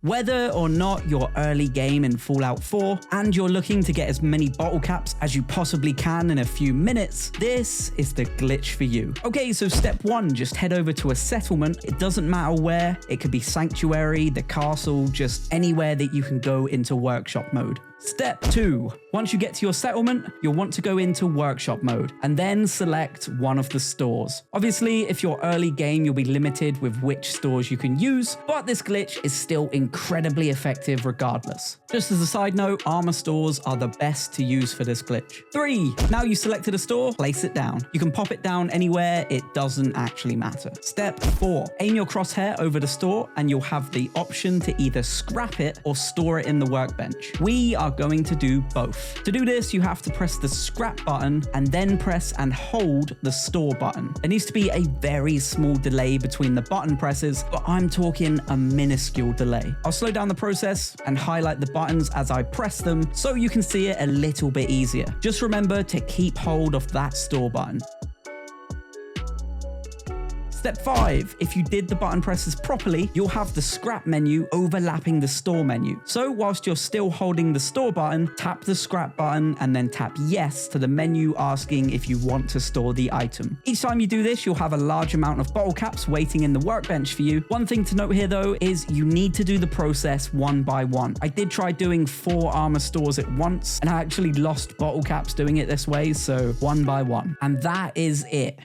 Whether or not you're early game in Fallout 4 and you're looking to get as many bottle caps as you possibly can in a few minutes, this is the glitch for you. Okay, so step 1, just head over to a settlement. It doesn't matter where, it could be Sanctuary, the castle, just anywhere that you can go into workshop mode. Step 2, once you get to your settlement, you'll want to go into workshop mode and then select one of the stores. Obviously, if you're early game, you'll be limited with which stores you can use, but this glitch is still incredibly effective regardless. Just as a side note, armor stores are the best to use for this glitch. 3, now you selected a store, place it down. You can pop it down anywhere, it doesn't actually matter. Step 4, aim your crosshair over the store and you'll have the option to either scrap it or store it in the workbench. We are going to do both. To do this, you have to press the scrap button and then press and hold the store button. There needs to be a very small delay between the button presses, but I'm talking a minuscule delay. I'll slow down the process and highlight the buttons as I press them so you can see it a little bit easier. Just remember to keep hold of that store button. Step 5, if you did the button presses properly, you'll have the scrap menu overlapping the store menu. So whilst you're still holding the store button, tap the scrap button and then tap yes to the menu asking if you want to store the item. Each time you do this, you'll have a large amount of bottle caps waiting in the workbench for you. One thing to note here though is you need to do the process one by one. I did try doing 4 armor stores at once and I actually lost bottle caps doing it this way, so one by one. And that is it.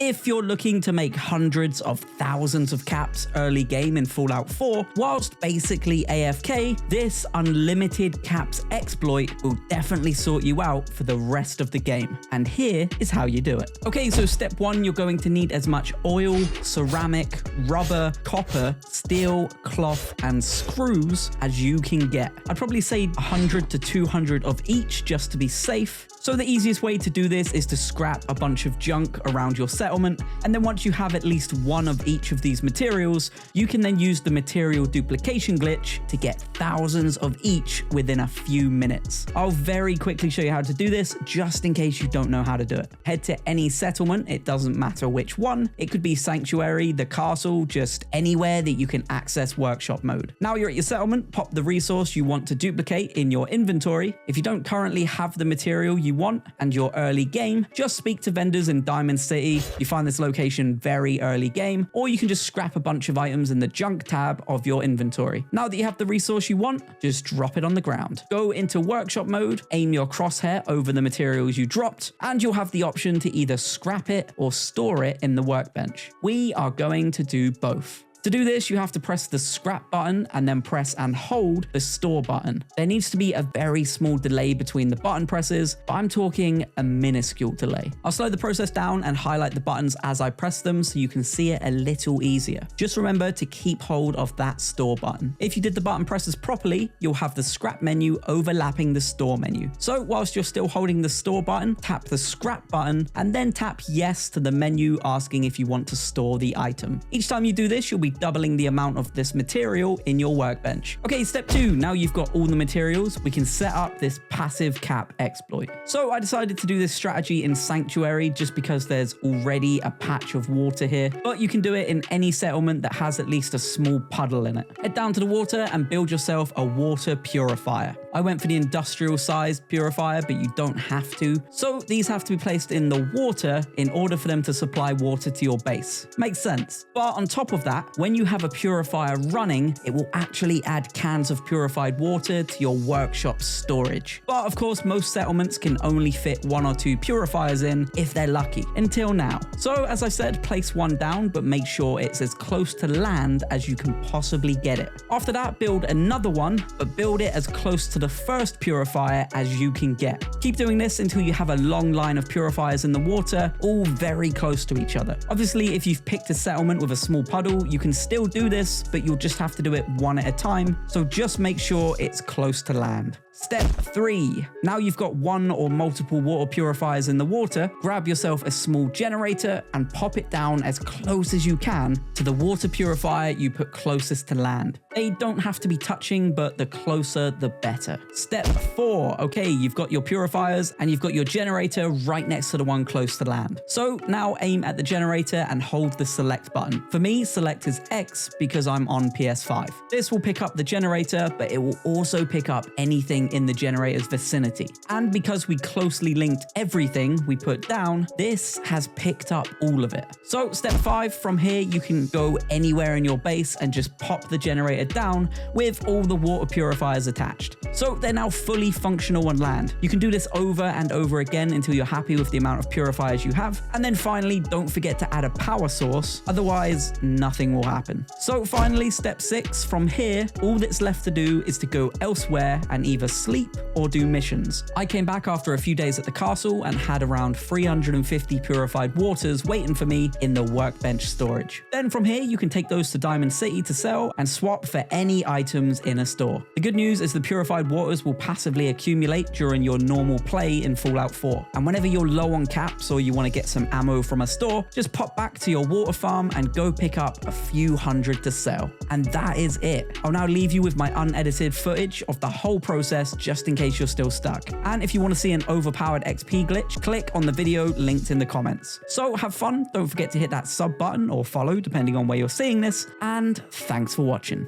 If you're looking to make hundreds of thousands of caps early game in Fallout 4, whilst basically AFK, this unlimited caps exploit will definitely sort you out for the rest of the game. And here is how you do it. Okay, so step 1, you're going to need as much oil, ceramic, rubber, copper, steel, cloth, and screws as you can get. I'd probably say 100 to 200 of each just to be safe. So the easiest way to do this is to scrap a bunch of junk around your settlement, and then once you have at least one of each of these materials, you can then use the material duplication glitch to get thousands of each within a few minutes. I'll very quickly show you how to do this, just in case you don't know how to do it. Head to any settlement, it doesn't matter which one. It could be Sanctuary, the castle, just anywhere that you can access workshop mode. Now you're at your settlement, pop the resource you want to duplicate in your inventory. If you don't currently have the material you want and you're early game, just speak to vendors in Diamond City. You find this location very early game, or you can just scrap a bunch of items in the junk tab of your inventory. Now that you have the resource you want, just drop it on the ground. Go into workshop mode, aim your crosshair over the materials you dropped, and you'll have the option to either scrap it or store it in the workbench. We are going to do both. To do this, you have to press the scrap button and then press and hold the store button. There needs to be a very small delay between the button presses, but I'm talking a minuscule delay. I'll slow the process down and highlight the buttons as I press them so you can see it a little easier. Just remember to keep hold of that store button. If you did the button presses properly, you'll have the scrap menu overlapping the store menu. So whilst you're still holding the store button, tap the scrap button and then tap yes to the menu asking if you want to store the item. Each time you do this, you'll be doubling the amount of this material in your workbench. Okay, step 2, now you've got all the materials, we can set up this passive cap exploit. So I decided to do this strategy in Sanctuary just because there's already a patch of water here, but you can do it in any settlement that has at least a small puddle in it. Head down to the water and build yourself a water purifier. I went for the industrial sized purifier, but you don't have to. So these have to be placed in the water in order for them to supply water to your base. Makes sense. But on top of that, when you have a purifier running, it will actually add cans of purified water to your workshop storage. But of course, most settlements can only fit 1 or 2 purifiers in if they're lucky, until now. So as I said, place one down, but make sure it's as close to land as you can possibly get it. After that, build another one, but build it as close to the first purifier as you can get. Keep doing this until you have a long line of purifiers in the water, all very close to each other. Obviously, if you've picked a settlement with a small puddle, you can still do this, but you'll just have to do it one at a time. So just make sure it's close to land. Step 3. Now you've got one or multiple water purifiers in the water, grab yourself a small generator and pop it down as close as you can to the water purifier you put closest to land. They don't have to be touching, but the closer the better. Step 4. Okay, you've got your purifiers and you've got your generator right next to the one close to land. So now aim at the generator and hold the select button. For me, select is X because I'm on PS5. This will pick up the generator, but it will also pick up anything in the generator's vicinity. And because we closely linked everything we put down, this has picked up all of it. So step 5, from here you can go anywhere in your base and just pop the generator down with all the water purifiers attached. So they're now fully functional on land. You can do this over and over again until you're happy with the amount of purifiers you have. And then finally, don't forget to add a power source, otherwise nothing will happen. So finally, step 6, from here, all that's left to do is to go elsewhere and either sleep or do missions. I came back after a few days at the castle and had around 350 purified waters waiting for me in the workbench storage. Then from here, you can take those to Diamond City to sell and swap for any items in a store. The good news is the purified waters will passively accumulate during your normal play in Fallout 4. And whenever you're low on caps or you want to get some ammo from a store, just pop back to your water farm and go pick up a few hundred to sell. And that is it. I'll now leave you with my unedited footage of the whole process just in case you're still stuck. And if you want to see an overpowered XP glitch, click on the video linked in the comments. So have fun, don't forget to hit that sub button or follow depending on where you're seeing this, and thanks for watching.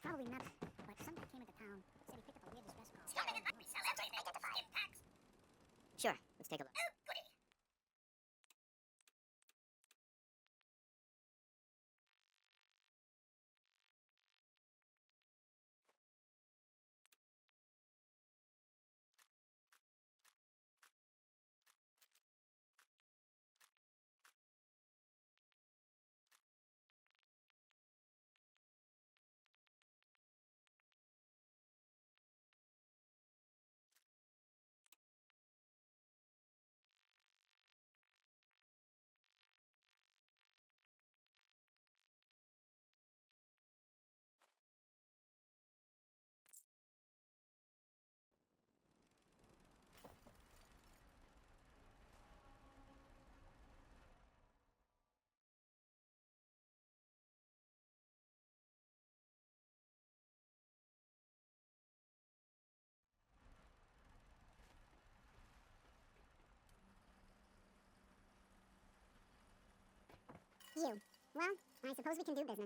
Probably never. But some guy came into town, said he picked up a weird distress call. Scamming and resell everything identified. Impacts. Sure, let's take a look. Oh, goody. You. Well, I suppose we can do business.